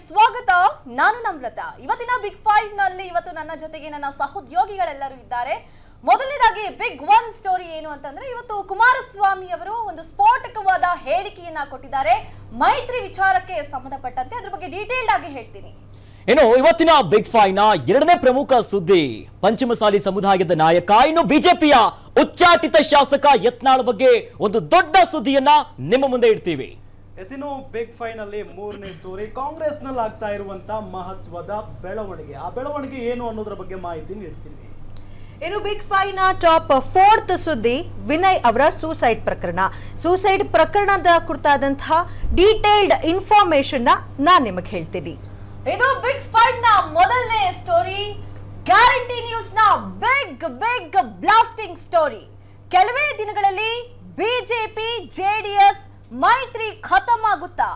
ಸ್ವಾಗತ. ನಾನು ನಮ್ರತ. ಇವತ್ತಿನ ಬಿಗ್ ಫೈವ್ ನಲ್ಲಿ ಇವತ್ತು ನನ್ನ ಜೊತೆಗೆ ನನ್ನ ಸಹೋದ್ಯೋಗಿಗಳೆಲ್ಲರೂ ಇದ್ದಾರೆ. ಮೊದಲನೇದಾಗಿ ಬಿಗ್ ಒನ್ ಸ್ಟೋರಿ ಏನು ಅಂತಂದ್ರೆ, ಇವತ್ತು ಕುಮಾರಸ್ವಾಮಿ ಅವರು ಒಂದು ಸ್ಫೋಟಕವಾದ ಹೇಳಿಕೆಯನ್ನ ಕೊಟ್ಟಿದ್ದಾರೆ ಮೈತ್ರಿ ವಿಚಾರಕ್ಕೆ ಸಂಬಂಧಪಟ್ಟಂತೆ. ಅದ್ರ ಬಗ್ಗೆ ಡೀಟೇಲ್ಡ್ ಆಗಿ ಹೇಳ್ತೀನಿ. ಇನ್ನು ಇವತ್ತಿನ ಬಿಗ್ ಫೈವ್ ನ ಎರಡನೇ ಪ್ರಮುಖ ಸುದ್ದಿ, ಪಂಚಮಸಾಲಿ ಸಮುದಾಯದ ನಾಯಕ ಇನ್ನು ಬಿಜೆಪಿಯ ಉಚ್ಚಾಟಿತ ಶಾಸಕ ಯತ್ನಾಳ್ ಬಗ್ಗೆ ಒಂದು ದೊಡ್ಡ ಸುದ್ದಿಯನ್ನ ನಿಮ್ಮ ಮುಂದೆ ಇಡ್ತೀವಿ. ಎಸಿನೋ ಬಿಗ್ ಫೈವ್ ನಲ್ಲಿ ಮೂರನೇ ಸ್ಟೋರಿ, ಕಾಂಗ್ರೆಸ್ ನಲ್ಲಿ ಆಗ್ತಾ ಇರುವಂತ ಮಹತ್ವದ ಬೆಳವಣಿಗೆ. ಆ ಬೆಳವಣಿಗೆ ಏನು ಅನ್ನೋದ್ರ ಬಗ್ಗೆ ಮಾಹಿತಿ ನೀಡ್ತೀನಿ. ಇನ್ನು ಬಿಗ್ ಫೈವ್ ನ ಟಾಪ್ ಫೋರ್ತ್ ಸುದ್ದಿ, ವಿನಯ್ ಅವರ ಸೂಸೈಡ್ ಪ್ರಕರಣದ ಕುರಿತಾದಂತಹ ಡೀಟೇಲ್ಡ್ ಇನ್ಫಾರ್ಮೇಶನ್ ನಾನು ನಿಮಗೆ ಹೇಳ್ತೀನಿ. ಇದು ಬಿಗ್ ಫೈವ್ ನ ಮೊದಲನೇ ಸ್ಟೋರಿ, ಗ್ಯಾರಂಟಿ ನ್ಯೂಸ್ ನ ಬಿಗ್ ಬ್ಲಾಸ್ಟಿಂಗ್ ಸ್ಟೋರಿ. ಕೆಲವೇ ದಿನಗಳಲ್ಲಿ ಬಿಜೆಪಿ ಜೆಡಿಎಸ್ ಮೈತ್ರಿ ಖತಮ್ ಆಗುತ್ತಾ?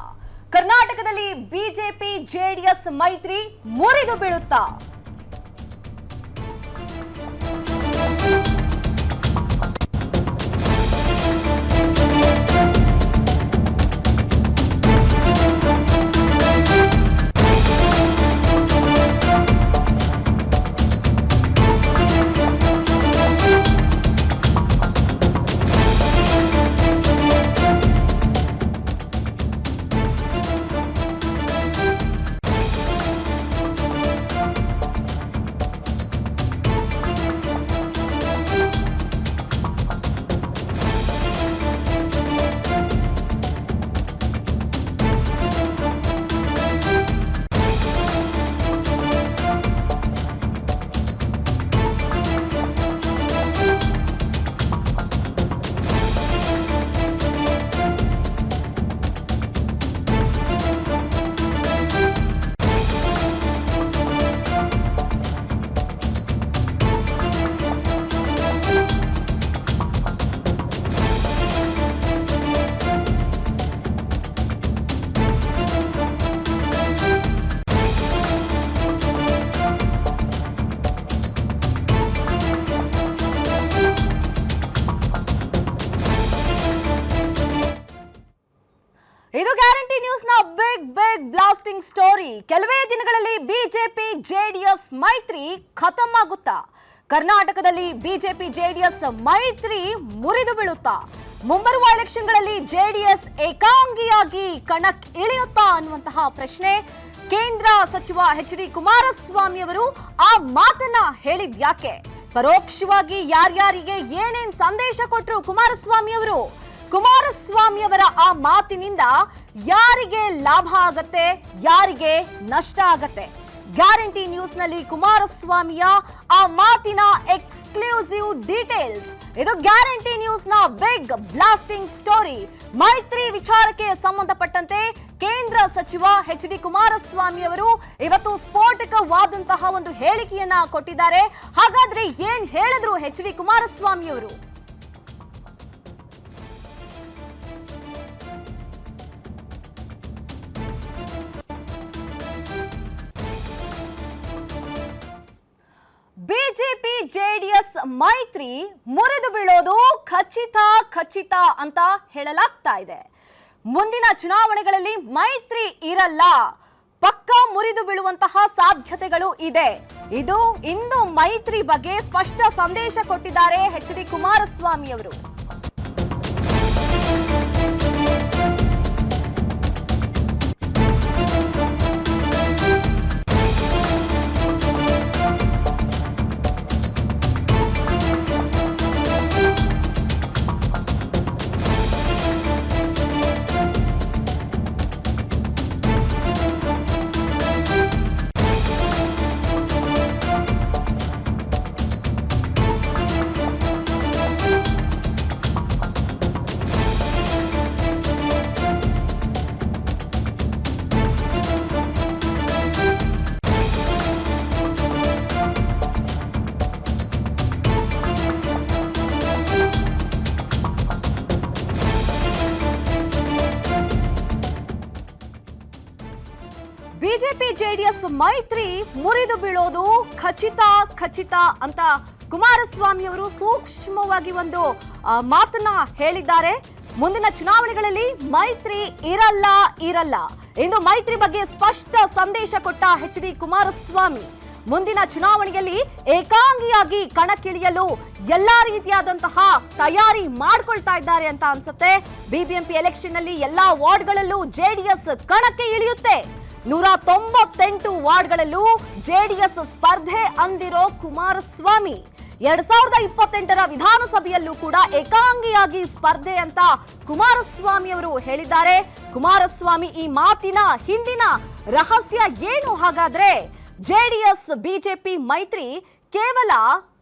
ಕರ್ನಾಟಕದಲ್ಲಿ ಬಿಜೆಪಿ ಜೆಡಿಎಸ್ ಮೈತ್ರಿ ಮುರಿದು ಬೀಳುತ್ತಾ? ಇದು ಗ್ಯಾರಂಟಿ ನ್ಯೂಸ್ ನ ಬಿಗ್ ಬ್ಲಾಸ್ಟಿಂಗ್ ಸ್ಟೋರಿ. ಕೆಲವೇ ದಿನಗಳಲ್ಲಿ ಬಿಜೆಪಿ ಜೆಡಿಎಸ್ ಮೈತ್ರಿ ಖತಮ್ ಆಗುತ್ತಾ? ಕರ್ನಾಟಕದಲ್ಲಿ ಬಿಜೆಪಿ ಜೆಡಿಎಸ್ ಮೈತ್ರಿ ಮುರಿದು ಬೀಳುತ್ತಾ? ಮುಂಬರುವ ಎಲೆಕ್ಷನ್ಗಳಲ್ಲಿ ಜೆಡಿಎಸ್ ಏಕಾಂಗಿಯಾಗಿ ಕಣಕ್ಕೆ ಇಳಿಯುತ್ತಾ ಅನ್ನುವಂತಹ ಪ್ರಶ್ನೆ. ಕೇಂದ್ರ ಸಚಿವ ಎಚ್.ಡಿ. ಕುಮಾರಸ್ವಾಮಿ ಅವರು ಆ ಮಾತನ್ನ ಹೇಳಿದ್ಯಾಕೆ? ಪರೋಕ್ಷವಾಗಿ ಯಾರ್ಯಾರಿಗೆ ಏನೇನ್ ಸಂದೇಶ ಕೊಟ್ಟರು ಕುಮಾರಸ್ವಾಮಿ ಅವರು? ಕುಮಾರಸ್ವಾಮಿ ಅವರ ಆ ಮಾತಿನಿಂದ ಯಾರಿಗೆ ಲಾಭ ಆಗತ್ತೆ, ಯಾರಿಗೆ ನಷ್ಟ ಆಗತ್ತೆ? ಗ್ಯಾರಂಟಿ ನ್ಯೂಸ್ ನಲ್ಲಿ ಕುಮಾರಸ್ವಾಮಿಯ ಆ ಮಾತಿನ ಎಕ್ಸ್ಕ್ಲೂಸಿವ್ ಡೀಟೇಲ್ಸ್. ಇದು ಗ್ಯಾರಂಟಿ ನ್ಯೂಸ್ ನ ಬಿಗ್ ಬ್ಲಾಸ್ಟಿಂಗ್ ಸ್ಟೋರಿ. ಮೈತ್ರಿ ವಿಚಾರಕ್ಕೆ ಸಂಬಂಧಪಟ್ಟಂತೆ ಕೇಂದ್ರ ಸಚಿವ ಎಚ್.ಡಿ. ಕುಮಾರಸ್ವಾಮಿ ಅವರು ಇವತ್ತು ಸ್ಫೋಟಕವಾದಂತಹ ಒಂದು ಹೇಳಿಕೆಯನ್ನ ಕೊಟ್ಟಿದ್ದಾರೆ. ಹಾಗಾದ್ರೆ ಏನ್ ಹೇಳಿದ್ರು ಎಚ್.ಡಿ. ಕುಮಾರಸ್ವಾಮಿ ಅವರು? ಬಿಜೆಪಿ ಜೆಡಿಎಸ್ ಮೈತ್ರಿ ಮುರಿದು ಬೀಳೋದು ಖಚಿತ ಅಂತ ಹೇಳಲಾಗ್ತಾ ಇದೆ. ಮುಂದಿನ ಚುನಾವಣೆಗಳಲ್ಲಿ ಮೈತ್ರಿ ಇರಲ್ಲ, ಪಕ್ಕ ಮುರಿದು ಬೀಳುವಂತಹ ಸಾಧ್ಯತೆಗಳು ಇದೆ. ಇಂದು ಮೈತ್ರಿ ಬಗ್ಗೆ ಸ್ಪಷ್ಟ ಸಂದೇಶ ಕೊಟ್ಟಿದ್ದಾರೆ ಎಚ್.ಡಿ. ಕುಮಾರಸ್ವಾಮಿ ಅವರು. ಬಿಜೆಪಿ ಜೆಡಿಎಸ್ ಮೈತ್ರಿ ಮುರಿದು ಬೀಳೋದು ಖಚಿತ ಅಂತ ಕುಮಾರಸ್ವಾಮಿ ಅವರು ಸೂಕ್ಷ್ಮವಾಗಿ ಒಂದು ಮಾತನ್ನ ಹೇಳಿದ್ದಾರೆ. ಮುಂದಿನ ಚುನಾವಣೆಗಳಲ್ಲಿ ಮೈತ್ರಿ ಇರಲ್ಲ. ಇಂದು ಮೈತ್ರಿ ಬಗ್ಗೆ ಸ್ಪಷ್ಟ ಸಂದೇಶ ಕೊಟ್ಟ ಎಚ್.ಡಿ. ಕುಮಾರಸ್ವಾಮಿ. ಮುಂದಿನ ಚುನಾವಣೆಯಲ್ಲಿ ಏಕಾಂಗಿಯಾಗಿ ಕಣಕ್ಕಿಳಿಯಲು ಎಲ್ಲಾ ರೀತಿಯಾದಂತಹ ತಯಾರಿ ಮಾಡ್ಕೊಳ್ತಾ ಇದ್ದಾರೆ ಅಂತ ಅನ್ಸುತ್ತೆ. ಬಿಬಿಎಂಪಿ ಎಲೆಕ್ಷನ್ ನಲ್ಲಿ ಎಲ್ಲಾ ವಾರ್ಡ್ಗಳಲ್ಲೂ ಜೆಡಿಎಸ್ ಕಣಕ್ಕೆ ಇಳಿಯುತ್ತೆ. 198 ವಾರ್ಡ್ಗಳಲ್ಲೂ ಜೆಡಿಎಸ್ ಸ್ಪರ್ಧೆ ಅಂದಿರೋ ಕುಮಾರಸ್ವಾಮಿ 2028ರ ವಿಧಾನಸಭೆಯಲ್ಲೂ ಕೂಡ ಏಕಾಂಗಿಯಾಗಿ ಸ್ಪರ್ಧೆ ಅಂತ ಕುಮಾರಸ್ವಾಮಿ ಅವರು ಹೇಳಿದ್ದಾರೆ. ಕುಮಾರಸ್ವಾಮಿ ಈ ಮಾತಿನ ಹಿಂದಿನ ರಹಸ್ಯ ಏನು ಹಾಗಾದ್ರೆ? ಜೆಡಿಎಸ್ ಬಿಜೆಪಿ ಮೈತ್ರಿ ಕೇವಲ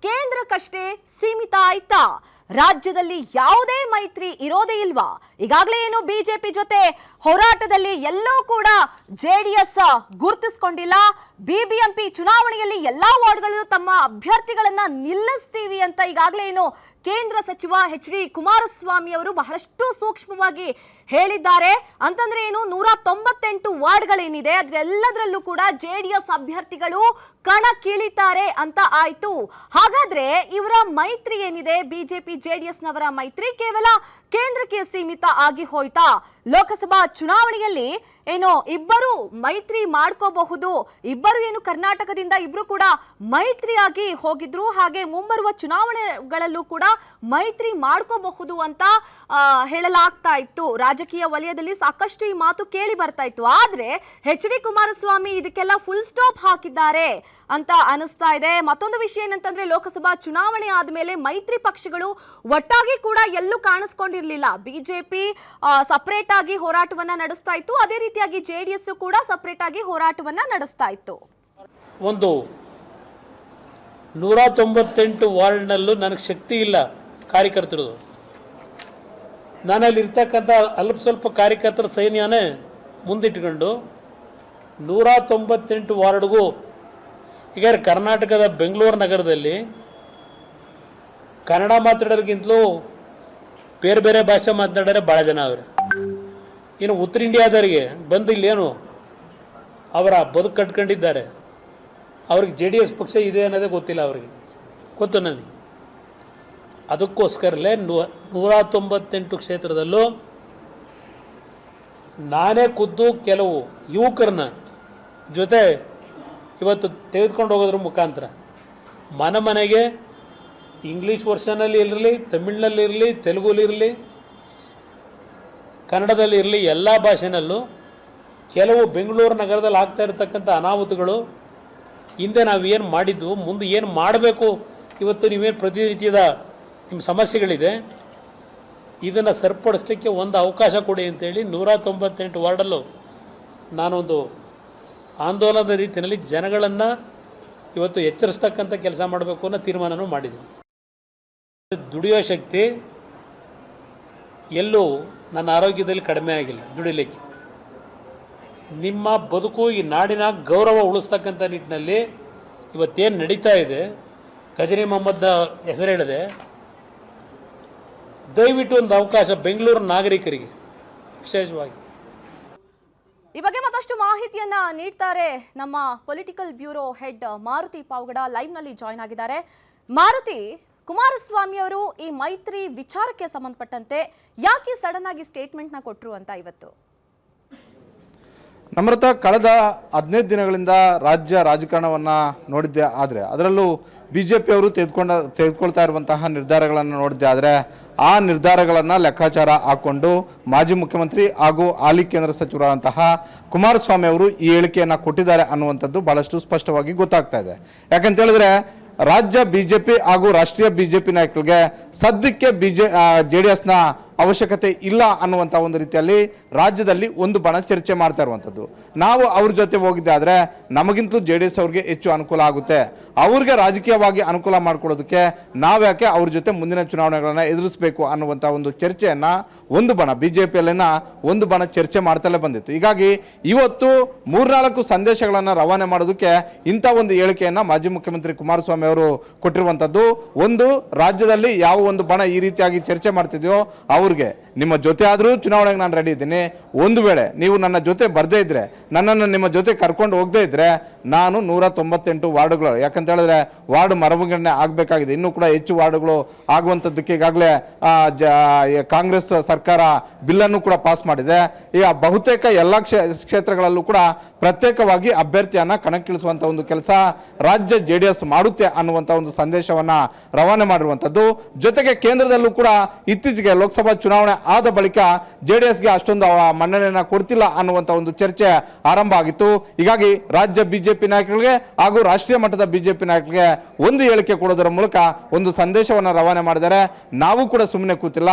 ಕೇಂದ್ರಕ್ಕಷ್ಟೇ ಸೀಮಿತ ಆಯ್ತಾ? ರಾಜ್ಯದಲ್ಲಿ ಯಾವುದೇ ಮೈತ್ರಿ ಇರೋದೇ ಇಲ್ವಾ? ಈಗಾಗಲೇ ಏನು ಬಿಜೆಪಿ ಜೊತೆ ಹೋರಾಟದಲ್ಲಿ ಎಲ್ಲೂ ಕೂಡ ಜೆಡಿಎಸ್ ಗುರುತಿಸಿಕೊಂಡಿಲ್ಲ. ಬಿಬಿಎಂಪಿ ಚುನಾವಣೆಯಲ್ಲಿ ಎಲ್ಲಾ ವಾರ್ಡ್ಗಳು ತಮ್ಮ ಅಭ್ಯರ್ಥಿಗಳನ್ನ ನಿಲ್ಲಿಸ್ತೀವಿ ಅಂತ ಈಗಾಗಲೇ ಏನು ಕೇಂದ್ರ ಸಚಿವ ಎಚ್.ಡಿ. ಕುಮಾರಸ್ವಾಮಿ ಅವರು ಬಹಳಷ್ಟು ಸೂಕ್ಷ್ಮವಾಗಿ ಹೇಳಿದ್ದಾರೆ. ಅಂತಂದ್ರೆ ಏನು, 198 ವಾರ್ಡ್ಗಳೇನಿದೆ ಅದೆಲ್ಲದರಲ್ಲೂ ಕೂಡ ಜೆಡಿಎಸ್ ಅಭ್ಯರ್ಥಿಗಳು ಕಣಕ್ಕಿಳಿತಾರೆ ಅಂತ ಆಯ್ತು. ಹಾಗಾದ್ರೆ ಇವರ ಮೈತ್ರಿ ಏನಿದೆ, ಬಿಜೆಪಿ ಜೆಡಿಎಸ್ ನವರ ಮೈತ್ರಿ ಕೇವಲ ಕೇಂದ್ರಕ್ಕೆ ಸೀಮಿತ ಆಗಿ ಹೋಯ್ತಾ? ಲೋಕಸಭಾ ಚುನಾವಣೆಯಲ್ಲಿ ಏನು ಇಬ್ಬರು ಮೈತ್ರಿ ಮಾಡ್ಕೋಬಹುದು, ಇಬ್ಬರು ಏನು ಕರ್ನಾಟಕದಿಂದ ಇಬ್ರು ಕೂಡ ಮೈತ್ರಿಯಾಗಿ ಹೋಗಿದ್ರು, ಹಾಗೆ ಮುಂಬರುವ ಚುನಾವಣೆಗಳಲ್ಲೂ ಕೂಡ ಮೈತ್ರಿ ಮಾಡ್ಕೋಬಹುದು ಅಂತ ಹೇಳಲಾಗ್ತಾ ಇತ್ತು. ರಾಜಕೀಯ ವಲಯದಲ್ಲಿ ಸಾಕಷ್ಟು ಈ ಮಾತು ಕೇಳಿ ಬರ್ತಾ ಇತ್ತು. ಆದ್ರೆ ಎಚ್.ಡಿ. ಕುಮಾರಸ್ವಾಮಿ ಇದಕ್ಕೆಲ್ಲ ಫುಲ್ ಸ್ಟಾಪ್ ಹಾಕಿದ್ದಾರೆ ಅಂತ ಅನಿಸ್ತಾ ಇದೆ. ಮತ್ತೊಂದು ವಿಷಯ ಏನಂತಂದ್ರೆ, ಲೋಕಸಭಾ ಚುನಾವಣೆ ಆದ್ಮೇಲೆ ಮೈತ್ರಿ ಪಕ್ಷಗಳು ಒಟ್ಟಾಗಿ ಕೂಡ ಎಲ್ಲೂ ಕಾಣಿಸ್ಕೊಂಡಿರ್ಲಿಲ್ಲ. ಬಿಜೆಪಿ ಸಪರೇಟ್ ಆಗಿ ಹೋರಾಟವನ್ನ ನಡೆಸ್ತಾ ಇತ್ತು, ಅದೇ ರೀತಿಯಾಗಿ ಜೆಡಿಎಸ್ ಕೂಡ ಸಪರೇಟ್ ಆಗಿ ಹೋರಾಟವನ್ನ ನಡೆಸ್ತಾ ಇತ್ತು. ಒಂದು 198 ವಾರ್ಡ್ನಲ್ಲೂ ನನಗೆ ಶಕ್ತಿ ಇಲ್ಲ ಕಾರ್ಯಕರ್ತರದು. ನಾನಲ್ಲಿ ಇರ್ತಕ್ಕಂಥ ಅಲ್ಪ ಸ್ವಲ್ಪ ಕಾರ್ಯಕರ್ತರ ಸೈನ್ಯನೇ ಮುಂದಿಟ್ಕೊಂಡು 198 ವಾರ್ಡ್ಗೂ, ಈಗ ಕರ್ನಾಟಕದ ಬೆಂಗಳೂರು ನಗರದಲ್ಲಿ ಕನ್ನಡ ಮಾತಾಡೋರಿಗಿಂತಲೂ ಬೇರೆ ಬೇರೆ ಭಾಷೆ ಮಾತನಾಡೋರೆ ಭಾಳ ಜನ ಅವರೇ. ಇನ್ನು ಉತ್ತರ ಇಂಡಿಯಾದವರಿಗೆ ಬಂದು ಇಲ್ಲೇನು ಅವರ ಬದುಕು ಕಟ್ಕೊಂಡಿದ್ದಾರೆ. ಅವ್ರಿಗೆ ಜೆಡಿಎಸ್ ಪಕ್ಷ ಇದೆ ಅನ್ನೋದೇ ಗೊತ್ತಿಲ್ಲ, ಅವರಿಗೆ ಗೊತ್ತು ನನಗೆ. ಅದಕ್ಕೋಸ್ಕರಲೇ 198 ಕ್ಷೇತ್ರದಲ್ಲೂ ನಾನೇ ಖುದ್ದು ಕೆಲವು ಯುವಕರನ್ನ ಜೊತೆ ಇವತ್ತು ತೆಗೆದುಕೊಂಡು ಹೋಗೋದ್ರ ಮುಖಾಂತರ ಮನೆಗೆ ಇಂಗ್ಲೀಷ್ ವರ್ಷನಲ್ಲಿ ಇರಲಿ, ತಮಿಳಿನಲ್ಲಿರಲಿ, ತೆಲುಗುಲಿರಲಿ, ಕನ್ನಡದಲ್ಲಿ ಇರಲಿ, ಎಲ್ಲ ಭಾಷೆನಲ್ಲೂ ಕೆಲವು ಬೆಂಗಳೂರು ನಗರದಲ್ಲಿ ಆಗ್ತಾ ಇರತಕ್ಕಂಥ ಅನಾಹುತಗಳು, ಹಿಂದೆ ನಾವೇನು ಮಾಡಿದ್ವು, ಮುಂದೆ ಏನು ಮಾಡಬೇಕು, ಇವತ್ತು ನೀವೇನು ಪ್ರತಿನಿತ್ಯದ ನಿಮ್ಮ ಸಮಸ್ಯೆಗಳಿದೆ, ಇದನ್ನು ಸರಿಪಡಿಸ್ಲಿಕ್ಕೆ ಒಂದು ಅವಕಾಶ ಕೊಡಿ ಅಂತೇಳಿ 198 ವಾರ್ಡಲ್ಲೂ ನಾನೊಂದು ಆಂದೋಲನದ ರೀತಿಯಲ್ಲಿ ಜನಗಳನ್ನು ಇವತ್ತು ಎಚ್ಚರಿಸ್ತಕ್ಕಂಥ ಕೆಲಸ ಮಾಡಬೇಕು ಅನ್ನೋ ತೀರ್ಮಾನನೂ ಮಾಡಿದ್ದೀನಿ. ದುಡಿಯೋ ಶಕ್ತಿ ಎಲ್ಲೂ ನನ್ನ ಆರೋಗ್ಯದಲ್ಲಿ ಕಡಿಮೆ ಆಗಿಲ್ಲ. ದುಡಿಲಿಕ್ಕೆ ನಿಮ್ಮ ಬದುಕು, ಈ ನಾಡಿನ ಗೌರವ ಉಳಿಸ್ತಕ್ಕಂಥ ನಿಟ್ಟಿನಲ್ಲಿ ಇವತ್ತೇನು ನಡೀತಾ ಇದೆ, ಗಜನಿ ಮೊಹಮ್ಮದ್ ಹೆಸರು ಹೇಳಿದೆ, ದಯವಿಟ್ಟು ಒಂದು ಅವಕಾಶ ಬೆಂಗಳೂರು ನಾಗರಿಕರಿಗೆ ವಿಶೇಷವಾಗಿ. ಈ ಬಗ್ಗೆ ಮತ್ತಷ್ಟು ಮಾಹಿತಿಯನ್ನ ನೀಡ್ತಾರೆ ನಮ್ಮ political bureau head Maruti Pavagada. Live ನಲ್ಲಿ ಜಾಯ್ನ್ ಆಗಿದ್ದಾರೆ. ಮಾರುತಿ, ಕುಮಾರಸ್ವಾಮಿ ಅವರು ಈ ಮೈತ್ರಿ ವಿಚಾರಕ್ಕೆ ಸಂಬಂಧಪಟ್ಟಂತೆ ಯಾಕೆ ಸಡನ್ ಆಗಿ ಸ್ಟೇಟ್ಮೆಂಟ್ ನ ಕೊಟ್ರು ಅಂತ ಇವತ್ತು? ನಮ್ರತ, ಕಳೆದ 15 ದಿನಗಳಿಂದ ರಾಜ್ಯ ರಾಜಕಾರಣವನ್ನು ನೋಡಿದ್ದೆ. ಆದರೆ ಅದರಲ್ಲೂ BJP ಅವರು ತೆಗೆದುಕೊಳ್ತಾ ಇರುವಂತಹ ನಿರ್ಧಾರಗಳನ್ನು ನೋಡಿದ್ದೆ. ಆದರೆ ಆ ನಿರ್ಧಾರಗಳನ್ನು ಲೆಕ್ಕಾಚಾರ ಹಾಕ್ಕೊಂಡು ಮಾಜಿ ಮುಖ್ಯಮಂತ್ರಿ ಹಾಗೂ ಹಾಲಿ ಕೇಂದ್ರ ಸಚಿವರಾದಂತಹ ಕುಮಾರಸ್ವಾಮಿ ಅವರು ಈ ಹೇಳಿಕೆಯನ್ನು ಕೊಟ್ಟಿದ್ದಾರೆ ಅನ್ನುವಂಥದ್ದು ಬಹಳಷ್ಟು ಸ್ಪಷ್ಟವಾಗಿ ಗೊತ್ತಾಗ್ತಾ ಇದೆ. ಯಾಕಂತ ಹೇಳಿದ್ರೆ ರಾಜ್ಯ BJP ಹಾಗೂ ರಾಷ್ಟ್ರೀಯ BJP ನಾಯಕರಿಗೆ ಸದ್ಯಕ್ಕೆ JDSನ ಅವಶ್ಯಕತೆ ಇಲ್ಲ ಅನ್ನುವಂಥ ಒಂದು ರೀತಿಯಲ್ಲಿ ರಾಜ್ಯದಲ್ಲಿ ಒಂದು ಬಣ ಚರ್ಚೆ ಮಾಡ್ತಾ ಇರುವಂಥದ್ದು. ನಾವು ಅವ್ರ ಜೊತೆ ಹೋಗಿದ್ದೆ ಆದರೆ ನಮಗಿಂತಲೂ JDS ಅವ್ರಿಗೆ ಹೆಚ್ಚು ಅನುಕೂಲ ಆಗುತ್ತೆ, ಅವ್ರಿಗೆ ರಾಜಕೀಯವಾಗಿ ಅನುಕೂಲ ಮಾಡಿಕೊಡೋದಕ್ಕೆ ನಾವ್ಯಾಕೆ ಅವ್ರ ಜೊತೆ ಮುಂದಿನ ಚುನಾವಣೆಗಳನ್ನು ಎದುರಿಸಬೇಕು ಅನ್ನುವಂಥ ಒಂದು ಚರ್ಚೆಯನ್ನು ಒಂದು ಬಣ BJPಯಲ್ಲಿನ ಒಂದು ಬಣ ಚರ್ಚೆ ಮಾಡ್ತಲೇ ಬಂದಿತ್ತು. ಹೀಗಾಗಿ ಇವತ್ತು 3-4 ಸಂದೇಶಗಳನ್ನು ರವಾನೆ ಮಾಡೋದಕ್ಕೆ ಇಂಥ ಒಂದು ಹೇಳಿಕೆಯನ್ನು ಮಾಜಿ ಮುಖ್ಯಮಂತ್ರಿ ಕುಮಾರಸ್ವಾಮಿ ಅವರು ಕೊಟ್ಟಿರುವಂಥದ್ದು. ಒಂದು, ರಾಜ್ಯದಲ್ಲಿ ಯಾವ ಒಂದು ಬಣ ಈ ರೀತಿಯಾಗಿ ಚರ್ಚೆ ಮಾಡ್ತಿದೆಯೋ ಅವರು ಅವ್ರಿಗೆ ನಿಮ್ಮ ಜೊತೆ ಆದರೂ ಚುನಾವಣೆಗೆ ನಾನು ರೆಡಿ ಇದ್ದೀನಿ. ಒಂದು ವೇಳೆ ನೀವು ನನ್ನ ಜೊತೆ ಬರದೇ ಇದ್ದರೆ, ನನ್ನನ್ನು ನಿಮ್ಮ ಜೊತೆ ಕರ್ಕೊಂಡು ಹೋಗದೇ ಇದ್ದರೆ, ನಾನು 198 ವಾರ್ಡುಗಳು, ಯಾಕಂತ ಹೇಳಿದ್ರೆ ವಾರ್ಡ್ ಮರುವಿಂಗಡಣೆ ಆಗಬೇಕಾಗಿದೆ, ಇನ್ನೂ ಕೂಡ ಹೆಚ್ಚು ವಾರ್ಡುಗಳು ಆಗುವಂಥದ್ದಕ್ಕೆ ಈಗಾಗಲೇ ಕಾಂಗ್ರೆಸ್ ಸರ್ಕಾರ ಬಿಲ್ಲನ್ನು ಕೂಡ ಪಾಸ್ ಮಾಡಿದೆ. ಈ ಬಹುತೇಕ ಎಲ್ಲ ಕ್ಷೇತ್ರಗಳಲ್ಲೂ ಕೂಡ ಪ್ರತ್ಯೇಕವಾಗಿ ಅಭ್ಯರ್ಥಿಯನ್ನ ಕಣಕ್ಕಿಳಿಸುವಂಥ ಒಂದು ಕೆಲಸ ರಾಜ್ಯ JDS ಮಾಡುತ್ತೆ ಅನ್ನುವಂಥ ಒಂದು ಸಂದೇಶವನ್ನ ರವಾನೆ ಮಾಡಿರುವಂಥದ್ದು. ಜೊತೆಗೆ ಕೇಂದ್ರದಲ್ಲೂ ಕೂಡ ಇತ್ತೀಚೆಗೆ ಲೋಕಸಭಾ ಚುನಾವಣೆ ಆದ ಬಳಿಕ JDSಗೆ ಅಷ್ಟೊಂದು ಮನ್ನಣೆಯನ್ನ ಕೊಡ್ತಿಲ್ಲ ಅನ್ನುವಂಥ ಒಂದು ಚರ್ಚೆ ಆರಂಭ ಆಗಿತ್ತು. ಹೀಗಾಗಿ ರಾಜ್ಯ ಬಿಜೆಪಿ ನಾಯಕರಿಗೆ ಹಾಗೂ ರಾಷ್ಟ್ರೀಯ ಮಟ್ಟದ ಬಿಜೆಪಿ ನಾಯಕರಿಗೆ ಒಂದು ಹೇಳಿಕೆ ಕೊಡೋದರ ಮೂಲಕ ಒಂದು ಸಂದೇಶವನ್ನು ರವಾನೆ ಮಾಡಿದ್ದಾರೆ. ನಾವು ಕೂಡ ಸುಮ್ಮನೆ ಕೂತಿಲ್ಲ,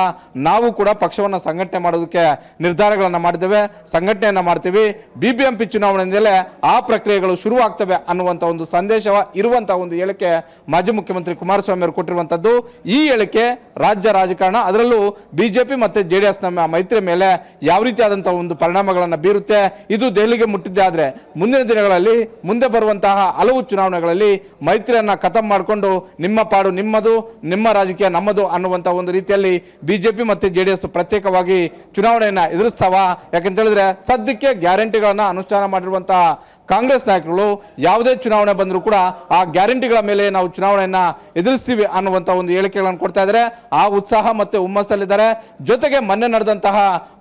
ನಾವು ಕೂಡ ಪಕ್ಷವನ್ನು ಸಂಘಟನೆ ಮಾಡೋದಕ್ಕೆ ನಿರ್ಧಾರಗಳನ್ನು ಮಾಡಿದ್ದೇವೆ, ಸಂಘಟನೆಯನ್ನ ಮಾಡ್ತೀವಿ. BBMP ಚುನಾವಣೆಯಿಂದಲೇ ಆ ಪ್ರಕ್ರಿಯೆಗಳು ಶುರುವಾಗ್ತವೆ ಅನ್ನುವಂಥ ಒಂದು ಸಂದೇಶ ಇರುವಂತಹ ಒಂದು ಹೇಳಿಕೆ ಮಾಜಿ ಮುಖ್ಯಮಂತ್ರಿ ಕುಮಾರಸ್ವಾಮಿ ಅವರು ಕೊಟ್ಟಿರುವಂತದ್ದು. ಈ ಹೇಳಿಕೆ ರಾಜ್ಯ ರಾಜಕಾರಣ, ಅದರಲ್ಲೂ ಬಿಜೆಪಿ ಮತ್ತೆ JDS ನಮ್ಮ ಮೈತ್ರಿ ಮೇಲೆ ಯಾವ ರೀತಿಯಾದಂತಹ ಒಂದು ಪರಿಣಾಮಗಳನ್ನು ಬೀರುತ್ತೆ, ಇದು ದೆಹಲಿಗೆ ಮುಟ್ಟಿದ್ದೆ ಆದ್ರೆ ಮುಂದಿನ ದಿನಗಳಲ್ಲಿ ಮುಂದೆ ಬರುವಂತಹ ಹಲವು ಚುನಾವಣೆಗಳಲ್ಲಿ ಮೈತ್ರಿಯನ್ನ ಖತಮ್ ಮಾಡಿಕೊಂಡು ನಿಮ್ಮ ಪಾಡು ನಿಮ್ಮದು, ನಿಮ್ಮ ರಾಜಕೀಯ ನಮ್ಮದು ಅನ್ನುವಂಥ ಒಂದು ರೀತಿಯಲ್ಲಿ ಬಿಜೆಪಿ ಮತ್ತೆ JDS ಪ್ರತ್ಯೇಕವಾಗಿ ಚುನಾವಣೆಯನ್ನ ಎದುರಿಸ್ತಾವ. ಯಾಕಂತ ಹೇಳಿದ್ರೆ ಸದ್ಯಕ್ಕೆ ಗ್ಯಾರಂಟಿಗಳನ್ನ ಅನುಷ್ಠಾನ ಮಾಡಿರುವಂತಹ ಕಾಂಗ್ರೆಸ್ ನಾಯಕರು ಯಾವುದೇ ಚುನಾವಣೆ ಬಂದರೂ ಕೂಡ ಆ ಗ್ಯಾರಂಟಿಗಳ ಮೇಲೆ ನಾವು ಚುನಾವಣೆಯನ್ನ ಎದುರಿಸ್ತೀವಿ ಅನ್ನುವಂಥ ಒಂದು ಹೇಳಿಕೆಗಳನ್ನು ಕೊಡ್ತಾ ಇದ್ದಾರೆ. ಆ ಉತ್ಸಾಹ ಮತ್ತೆ ಹುಮ್ಮಸ್ಸಲ್ಲಿದ್ದಾರೆ. ಜೊತೆಗೆ ಮೊನ್ನೆ ನಡೆದಂತಹ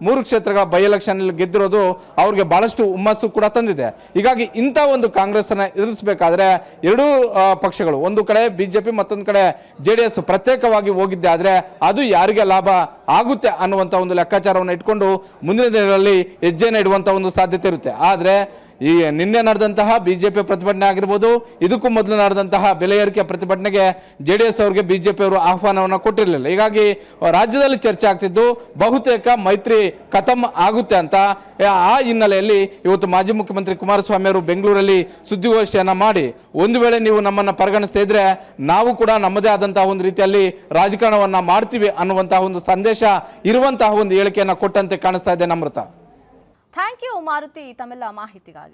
3 ಕ್ಷೇತ್ರಗಳ ಬೈ ಎಲೆಕ್ಷನ್ ಗೆದ್ದಿರೋದು ಅವ್ರಿಗೆ ಬಹಳಷ್ಟು ಹುಮ್ಮಸ್ಸು ಕೂಡ ತಂದಿದೆ. ಹೀಗಾಗಿ ಇಂಥ ಒಂದು ಕಾಂಗ್ರೆಸ್ ಅನ್ನ ಎದುರಿಸಬೇಕಾದ್ರೆ ಎರಡೂ ಪಕ್ಷಗಳು, ಒಂದು ಕಡೆ ಬಿಜೆಪಿ ಮತ್ತೊಂದು ಕಡೆ JDS ಪ್ರತ್ಯೇಕವಾಗಿ ಹೋಗಿದ್ದೆ ಆದ್ರೆ ಅದು ಯಾರಿಗೆ ಲಾಭ ಆಗುತ್ತೆ ಅನ್ನುವಂಥ ಒಂದು ಲೆಕ್ಕಾಚಾರವನ್ನು ಇಟ್ಕೊಂಡು ಮುಂದಿನ ದಿನಗಳಲ್ಲಿ ಹೆಜ್ಜೆನ ಇಡುವಂಥ ಒಂದು ಸಾಧ್ಯತೆ ಇರುತ್ತೆ. ಆದರೆ ಈ ನಿನ್ನೆ ನಡೆದಂತಹ ಬಿಜೆಪಿ ಪ್ರತಿಭಟನೆ ಆಗಿರ್ಬೋದು, ಇದಕ್ಕೂ ಮೊದಲು ನಡೆದಂತಹ ಬೆಲೆ ಏರಿಕೆ ಪ್ರತಿಭಟನೆಗೆ JDS ಅವರಿಗೆ ಬಿಜೆಪಿ ಅವರು ಆಹ್ವಾನವನ್ನು ಕೊಟ್ಟಿರಲಿಲ್ಲ. ಹೀಗಾಗಿ ರಾಜ್ಯದಲ್ಲಿ ಚರ್ಚೆ ಆಗ್ತಿದ್ದು ಬಹುತೇಕ ಮೈತ್ರಿ ಖತಮ್ ಆಗುತ್ತೆ ಅಂತ. ಆ ಹಿನ್ನೆಲೆಯಲ್ಲಿ ಇವತ್ತು ಮಾಜಿ ಮುಖ್ಯಮಂತ್ರಿ ಕುಮಾರಸ್ವಾಮಿ ಅವರು ಬೆಂಗಳೂರಲ್ಲಿ ಸುದ್ದಿಗೋಷ್ಠಿಯನ್ನ ಮಾಡಿ, ಒಂದು ವೇಳೆ ನೀವು ನಮ್ಮನ್ನ ಪರಿಗಣಿಸ್ತಾ ಇದ್ರೆ ನಾವು ಕೂಡ ನಮ್ಮದೇ ಆದಂತಹ ಒಂದು ರೀತಿಯಲ್ಲಿ ರಾಜಕಾರಣವನ್ನ ಮಾಡ್ತೀವಿ ಅನ್ನುವಂತಹ ಒಂದು ಸಂದೇಶ ಇರುವಂತಹ ಒಂದು ಹೇಳಿಕೆಯನ್ನ ಕೊಟ್ಟಂತೆ ಕಾಣಿಸ್ತಾ ಇದೆ. ನಮ್ರತ, ಥ್ಯಾಂಕ್ ಯು ಮಾರುತಿ ತಮ್ಮೆಲ್ಲ ಮಾಹಿತಿಗಾಗಿ.